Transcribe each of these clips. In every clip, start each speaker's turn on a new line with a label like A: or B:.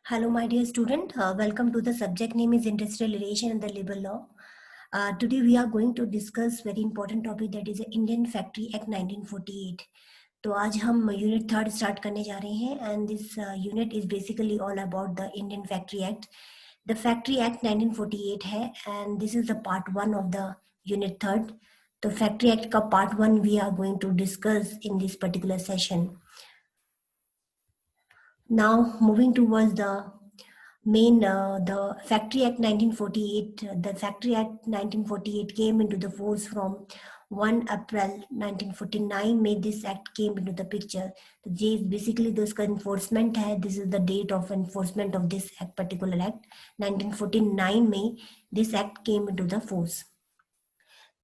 A: Hello, my dear student. Welcome to the subject name is Industrial Relation and the Labor Law. Today we are going to discuss very important topic that is the Indian Factory Act 1948. तो आज हम unit third start करने जा रहे हैं and this unit is basically all about the Indian factory act. The factory act 1948 है and this is the part one of the unit third. तो factory act का part one we are going to discuss in this particular session. Now, moving towards the main, the Factory Act 1948. The Factory Act 1948 came into the force from 1 April 1949. May this act came into the picture. तो ये basically तो इसका enforcement है. This is the date of enforcement of this act, particular act. 1949 में this act came into the force.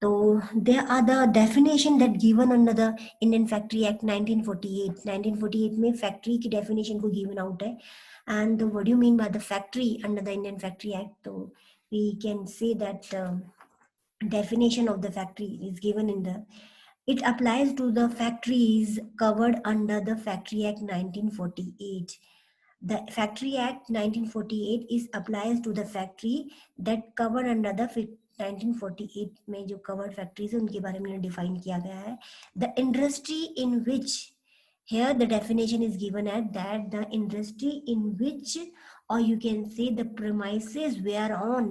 A: So there are the definition that given under the Indian Factory Act 1948. 1948 में factory की definition को given out है. And what do you mean by the factory under the Indian Factory Act? So we can say that definition of the factory is given in the. It applies to the factories covered under the Factory Act 1948. The Factory Act 1948 is applies to the factory that covered under the 1948 में जो covered factories है उनके बारे में define किया गया है. The industry in which, here the definition is given at that the industry in which, or you can say the premises whereon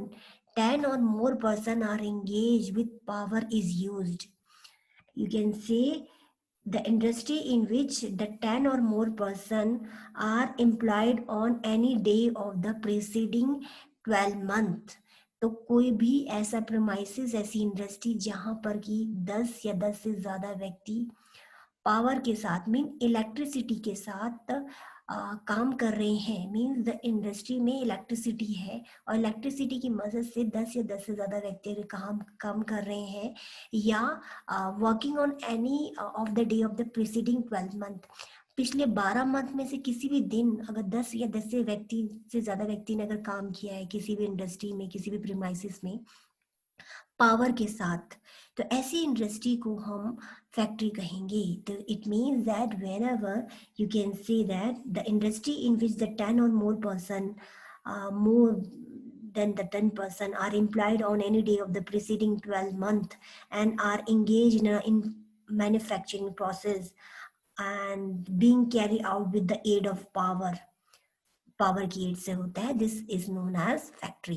A: 10 or more person are engaged with power is used. You can say the industry in which the 10 or more person are employed on any day of the preceding 12 month. तो कोई भी ऐसा premises, ऐसी industry जहां पर कि 10 या 10 से ज्यादा व्यक्ति पावर के साथ मीन इलेक्ट्रिसिटी के साथ काम कर रहे हैं. मीन्स द इंडस्ट्री में इलेक्ट्रिसिटी है और इलेक्ट्रिसिटी की मदद से 10 या 10 से ज़्यादा व्यक्ति काम कर रहे हैं या working on any of the day of the preceding 12 month. पिछले 12 मंथ में से किसी भी दिन अगर 10 या 10 से ज़्यादा व्यक्ति ने अगर काम किया है किसी भी इंडस्ट्री में, किसी भी प्रीमाइसिस में पावर के साथ, तो ऐसी इंडस्ट्री को हम फैक्ट्री कहेंगे. तो it means that when ever you can say that the industry in which the 10 or more person, more than the 10 person are employed on any day of the preceding 12 month and are engaged in manufacturing process and being carried out with the aid of power की aid से होता है. This is known as factory.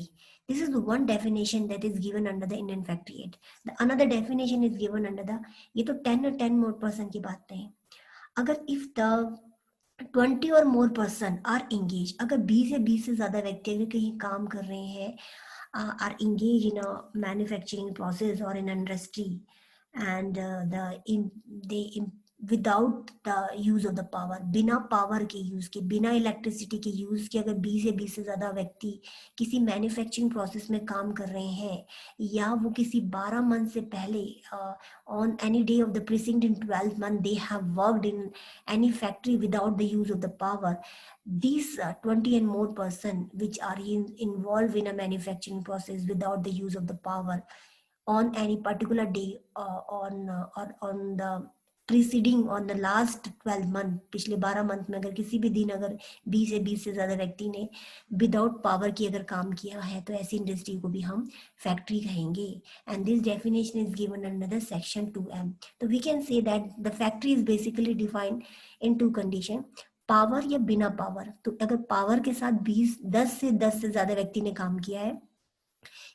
A: This is the one definition that is given under the Indian Factory Act. The another definition is given under the, ये तो 10 और 10 more person की बात नहीं. अगर if the 20 or more person are engaged, अगर 20 या 20 से ज़्यादा व्यक्ति अगर कहीं काम कर रहे हैं, are engaged in a manufacturing process or in industry and without the use of the power, बिना पावर के यूज के, बिना इलेक्ट्रिसिटी के यूज के अगर 20 या 20 से ज्यादा व्यक्ति किसी मैन्युफैक्चरिंग प्रोसेस में काम कर रहे हैं या वो किसी 12 मंथ से पहले on any day of the preceding 12 month they have worked in any factory without the use of the power, these 20 and more person which are involved in a manufacturing process without the use of the power on any particular day or on the preceding on the last 12 month, पिछले 12 month में अगर किसी भी दिन अगर 20 या 20 से ज़्यादा व्यक्ति ने विदाउट पावर की अगर काम किया है तो ऐसी इंडस्ट्री को भी हम फैक्ट्री कहेंगे. And this definition is given under the section 2M. तो we can say that the factory is basically defined in two condition, power या बिना पावर. तो अगर पावर के साथ 10 से ज़्यादा व्यक्ति ने काम किया है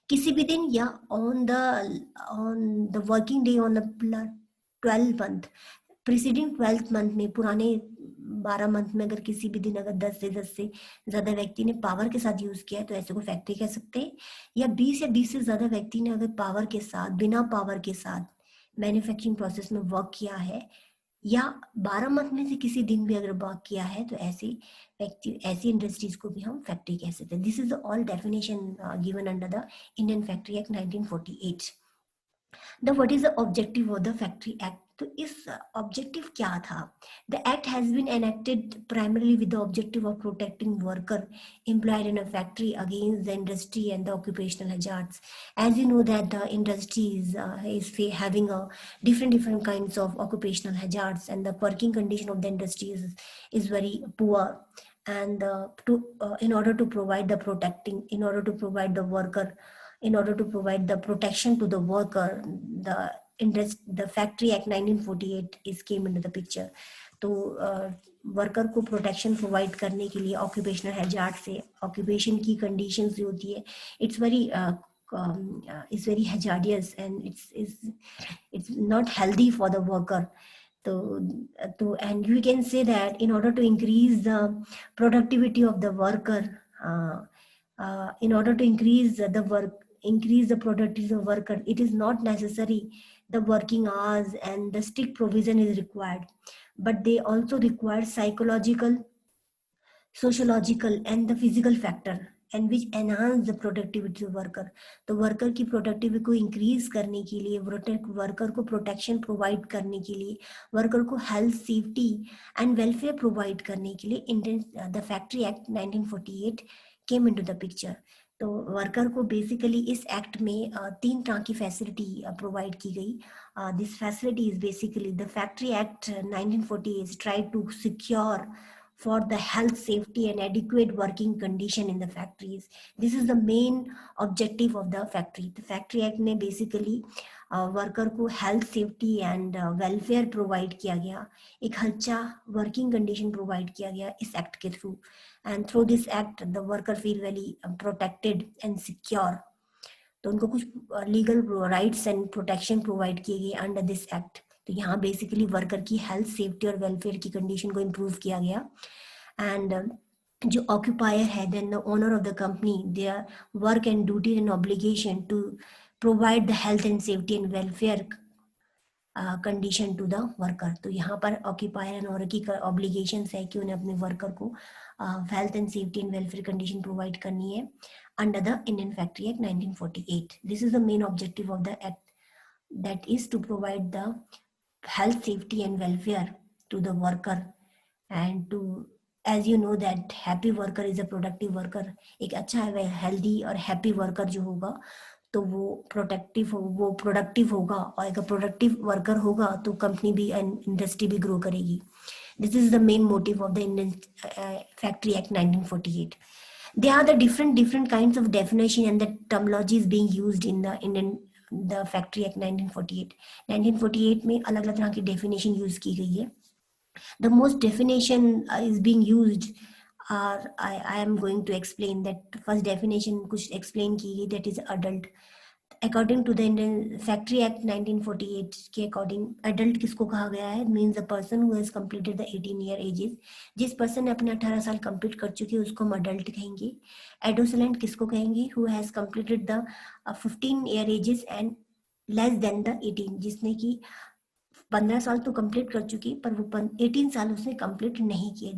A: किसी भी दिन या on the working day on the 12 month, preceding 12th month में, पुराने 12 मंथ में अगर किसी भी दिन अगर 10 से ज़्यादा व्यक्ति ने पावर के साथ यूज़ किया है तो ऐसे को फैक्ट्री कह सकते हैं. या 20 या 20 से ज़्यादा व्यक्ति ने अगर पावर के साथ, बिना पावर के साथ मैन्युफैक्चरिंग प्रोसेस में वर्क किया है या 12 मंथ में से किसी दिन भी अगर वर्क किया है तो ऐसी इंडस्ट्रीज को भी हम फैक्ट्री कह सकते हैं. This is the all definition given under the Indian factory act 1948. The what is the objective of the Factory Act? तो इस ऑब्जेक्टिव क्या था? The act has been enacted primarily with the objective of protecting worker employed in a factory against the industry and the occupational hazards. As you know that the industry is having a different kinds of occupational hazards and the working condition of the industry is very poor and in order to provide the protecting, in order to provide the worker, in order to provide the protection to the worker, the Factory Act 1948 is came into the picture. तो worker को protection provide करने के लिए occupational hazard से, occupation की conditions जो होती है, it's very hazardous and it's not healthy for the worker. And we can say that in order to increase the productivity of the worker, in order to increase the productivity of the worker, it is not necessary the working hours and the strict provision is required, but they also require psychological, sociological and the physical factor, and which enhance the productivity of worker. तो worker की productivity को increase करने के लिए, worker को protection provide करने के लिए, वर्कर को health, safety and welfare provide करने के लिए Indian the factory act 1948 came into the picture. तो वर्कर को बेसिकली इस एक्ट में 3 तरह की फैसिलिटी प्रोवाइड की गई. This facility is basically the factory act 1948 tried to secure for the health, safety and adequate working condition in the factories. This is the main objective of the factory. The Factory Act ने basically worker को health, safety and welfare provide किया गया, एक अच्छा working condition provide किया गया इस act के through. And through this act the worker feel very protected and secure. तो उनको कुछ legal rights and protection provide किए गए अंडर दिस एक्ट. तो यहाँ बेसिकली वर्कर की हेल्थ, सेफ्टी और वेलफेयर की कंडीशन को इम्प्रूव किया गया. एंड जो ऑक्यूपायर है, then the owner of the company, their work and duty and obligation to provide the health and safety and welfare condition to the worker. तो यहाँ पर ऑक्यूपायर एंड ओनर की obligation है कि उन्हें अपने वर्कर को health and safety and welfare condition provide करनी है under the Indian factory act 1948. This is the main objective of the act, that is to provide the health, safety and welfare to the worker, and to, as you know that happy worker is a productive worker. एक अच्छा है healthy और happy worker जो होगा तो वो productive होगा, और एक प्रोडक्टिव वर्कर होगा तो कंपनी भी एंड इंडस्ट्री भी ग्रो करेगी. This is the main motive of the Indian factory act 1948. There are the different kinds of definition and the terminology is being used in the Factory Act 1948. 1948 में अलग अलग तरह की definition use की गई है. The most definition is being used are, I am going to explain that. First definition कुछ explain की गई, that is adult. According to the Indian Factory Act 1948 के according adult किसको कहा गया है, means a person who has completed the 18-year ages. जिस person ने अपने 18 साल complete कर चुके हैं उसको हम adult कहेंगे. Adolescent किसको कहेंगे, who has completed the 15-year ages and less than the 18, जिसने की 15 साल तो कंप्लीट कर चुकी पर वो 18 साल उसने कंप्लीट नहीं किए.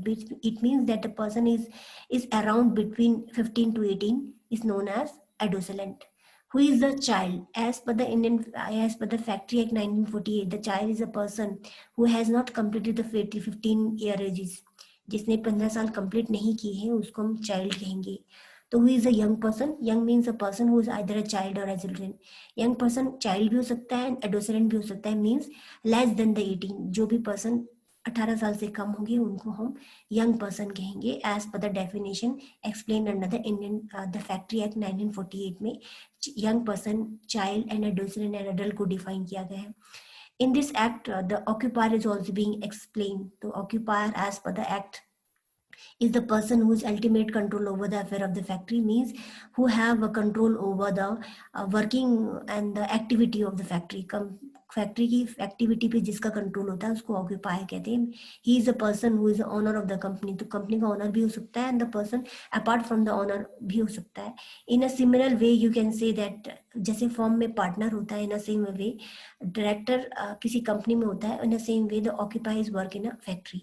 A: It means that the person is around between 15 to 18 is known as adolescent. Who is the child? As per the Factory Act 1948, the child is a person who has not completed the 15-year ages. जिसने 15 साल complete नहीं किए हैं उसको हम child कहेंगे. तो who is a young person? Young means a person who is either a child or adolescent. Young person child भी हो सकता है, adolescent भी हो सकता है, means less than the 18. जो भी person 18 साल से कम होंगे उनको हम young person कहेंगे, as per the definition explained under the Factory Act 1948 में young person, child and adolescent and adult को define किया गया है. In this act, the occupier is also being explained. तो occupier as per the act is the person whose ultimate control over the affair of the factory, means who have a control over the working and the activity of the factory. Factory की activity पे जिसका control होता है उसको occupier कहते हैं. He is a person who is the owner of the company. तो company का ओनर भी हो सकता है and the person apart from the owner भी हो सकता है. In a similar way you can say that जैसे फॉर्म में पार्टनर होता है, in a same way director किसी कंपनी में होता है, in a same way the occupiers work in a factory.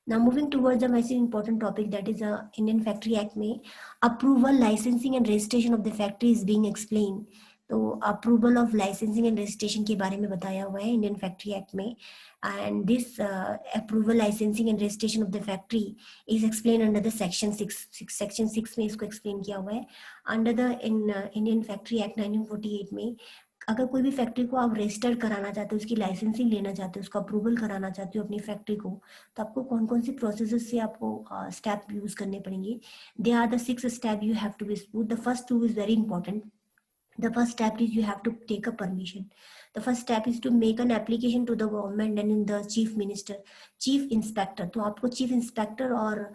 A: Now moving towards the most important topic, that is Indian Factory Act में approval, licensing and registration of the factory is being explained. तो approval of licensing and registration के बारे में बताया हुआ है Indian Factory Act में, and this approval, licensing and registration of the factory is explained under the section 6. Section 6 में इसको explain किया हुआ है. Under the Indian Factory Act 1948 में अगर कोई भी फैक्ट्री को आप रजिस्टर कराना चाहते हो, उसकी लाइसेंसिंग लेना चाहते हो, उसका अप्रूवल कराना चाहते हो अपनी फैक्ट्री को, तो आपको कौन कौन सी प्रोसेस से आपको स्टेप यूज करने पड़ेंगे? They are the 6 step you have to be smooth. The first 2 is very important. The first step is you have to take a permission. The first step is to make an application to the government and in the chief minister, chief inspector. तो आपको chief inspector और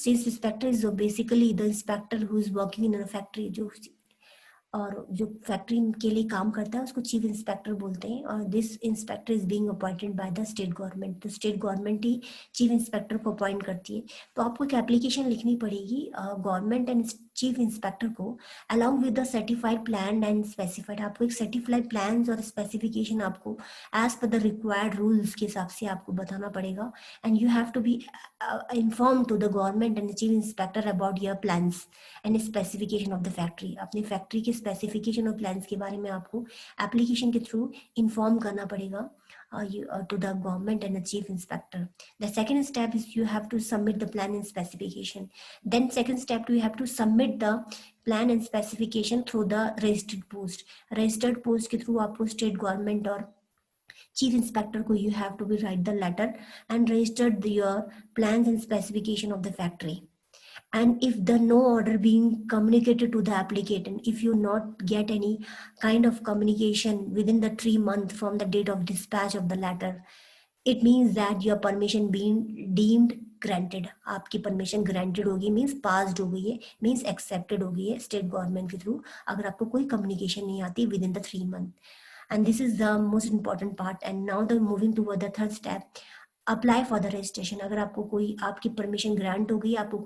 A: sales inspector is basically the inspector who is working in a factory, जो और जो factory के लिए काम करता है उसको चीफ इंस्पेक्टर बोलते हैं. और this inspector is being appointed by the state government. तो स्टेट गवर्नमेंट ही चीफ इंस्पेक्टर को अपॉइंट करती है. तो आपको एक एप्लीकेशन लिखनी पड़ेगी गवर्नमेंट एंड चीफ इंस्पेक्टर को, along with the certified plan and specified. आपको एक सर्टिफाइड प्लान और स्पेसिफिकेशन आपको as per the required rules के हिसाब से आपको बताना पड़ेगा. And you have to be inform to the government and chief inspector about your plans and specification of the factory. अपनी फैक्ट्री के स्पेसिफिकेशन और प्लान्स के बारे में आपको एप्लीकेशन के थ्रू इन्फॉर्म करना पड़ेगा to the government and the chief inspector. The second step is you have to submit the plan and specification. Then second step, you have to submit the plan and specification through the registered post. Registered post के through आपको state government और chief inspector को you have to be write the letter and registered your plans and specification of the factory. And if the no order being communicated to the applicant, if you not get any kind of communication within the 3 months from the date of dispatch of the letter, it means that your permission being deemed granted. आपकी permission granted होगी, means passed हो गई है, means accepted हो गई है state government के through, अगर आपको कोई कम्युनिकेशन नहीं आती with in the 3 month. And this is the most important part. And now the moving toward the third step, apply for the registration. अगर आपको कोई आपकी परमिशन ग्रांट हो गई, आपको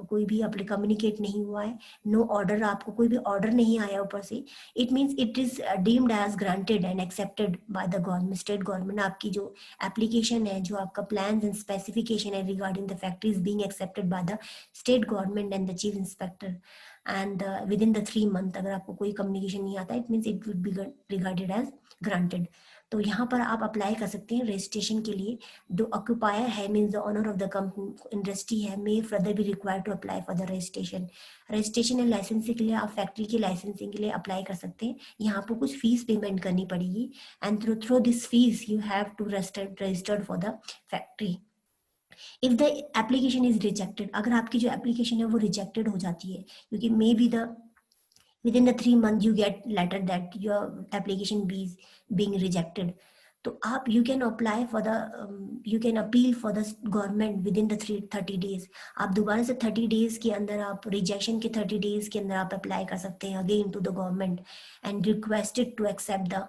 A: कोई भी अपने कम्युनिकेट नहीं हुआ है, नो ऑर्डर, आपको कोई भी ऑर्डर नहीं आया ऊपर से, it means it is deemed as granted and accepted by the government, state government. आपकी जो एप्लीकेशन है, जो आपका प्लान एंड स्पेसिफिकेशन है regarding the factory is being accepted by the state government and the chief inspector. And within the 3 month अगर आपको कोई communication नहीं आता, it means it would be regarded as granted. तो यहाँ पर आप अप्लाई कर सकते हैं रजिस्ट्रेशन के लिए. जो ऑक्यूपायर है, means the owner of the company industry है, may further be required to apply for the registration. Registration and licensing के लिए आप फैक्ट्री की लाइसेंसिंग के लिए अप्लाई कर सकते हैं. यहाँ पर कुछ फीस पेमेंट करनी पड़ेगी and through this fees you have to registered for the factory. If the application is rejected, अगर आपकी जो एप्लीकेशन है वो रिजेक्टेड हो जाती है, क्योंकि may be the within the 3 months you get letter that your application being rejected, तो आप you can apply for the you can appeal for the government within the 30 days. आप दोबारा से 30 days के अंदर, आप रिजेक्शन के 30 days के अंदर आप अप्लाई कर सकते हैं again to the government and requested to accept the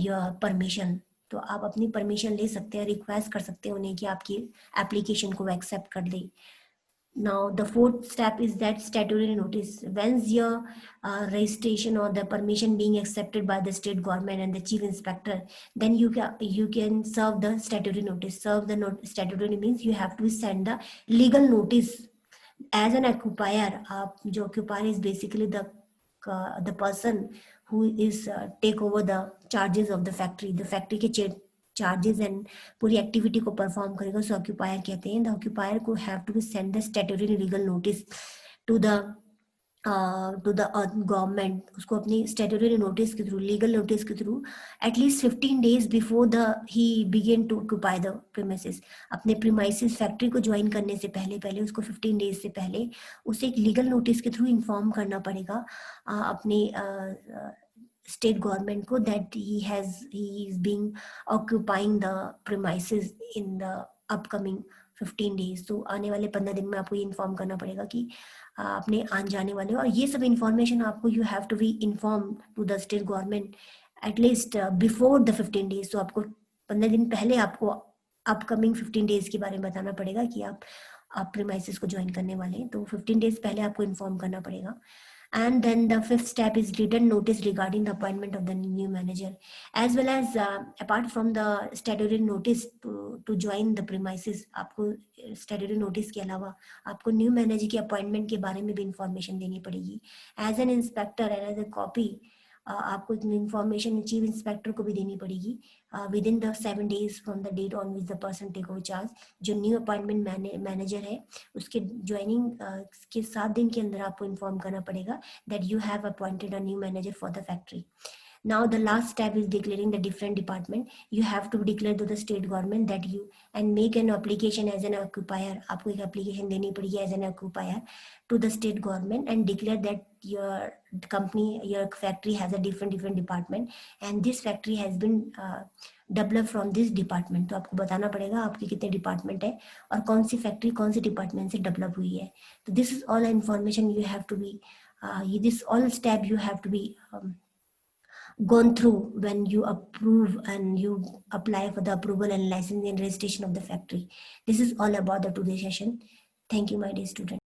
A: your permission. तो आप अपनी परमिशन ले सकते हैं, रिक्वेस्ट कर सकते हैं उन्हें कि आपकी एप्लीकेशन को एक्सेप्ट कर दे. Now the fourth step is that statutory notice. Once your registration or the permission being accepted by the state government and the chief inspector, then you can serve the statutory notice. Serve the statutory means you have to send the legal notice as an occupier. जो occupier is basically the person who is take over the charges of the factory. The factory के charges and पूरी activity को perform करेगा, so occupier कहते हैं. The occupier को have to send the statutory legal notice to the government. उसको अपनी statutory notice के थ्रू, लीगल नोटिस के थ्रू एटलीस्ट 15 days before the he begin to occupy the premises. अपने प्रीमाइसेस फैक्ट्री को ज्वाइन करने से पहले उसको 15 days से पहले उसे एक लीगल नोटिस के थ्रू इन्फॉर्म करना पड़ेगा अपने state government को that he is being occupying the premises in the upcoming 15 days. तो आने वाले 15 दिन में आपको ये इन्फॉर्म करना पड़ेगा कि अपने आने जाने वाले, और ये सब इन्फॉर्मेशन आपको you have to be inform to the state government at least before the 15 days. तो आपको 15 दिन पहले आपको अपकमिंग 15 days के बारे में बताना पड़ेगा कि आप प्रीमाइसेस को ज्वाइन करने वाले हैं, तो 15 days पहले आपको इन्फॉर्म करना पड़ेगा. And then the fifth step is written notice regarding the appointment of the new manager, as well as apart from the statutory notice to join the premises, आपको statutory notice के अलावा आपको new manager की appointment के बारे में भी information देनी पड़ेगी. As an inspector and as a copy आपको इन्फॉर्मेशन चीफ इंस्पेक्टर को भी देनी पड़ेगी within the 7 days from the date on which the person take over charge. जो न्यू अपॉइंटमेंट मैनेजर है उसके ज्वाइनिंग के 7 दिन के अंदर आपको इन्फॉर्म करना पड़ेगा that you have appointed a new manager for the factory. Now the last step is declaring the different department. You have to declare to the state government that you and make an application as an occupier. आपको एक application देनी पड़ेगी as an occupier to the state government and declare that your company, your factory has a different department and this factory has been developed from this department. तो आपको बताना पड़ेगा आपके कितने department है और कौन सी factory कौन सी department से develop हुई है. So this is all information you have to be this all step you have to be gone through when you approve and you apply for the approval and licensing and registration of the factory. This is all about the today's session. Thank you, my dear student.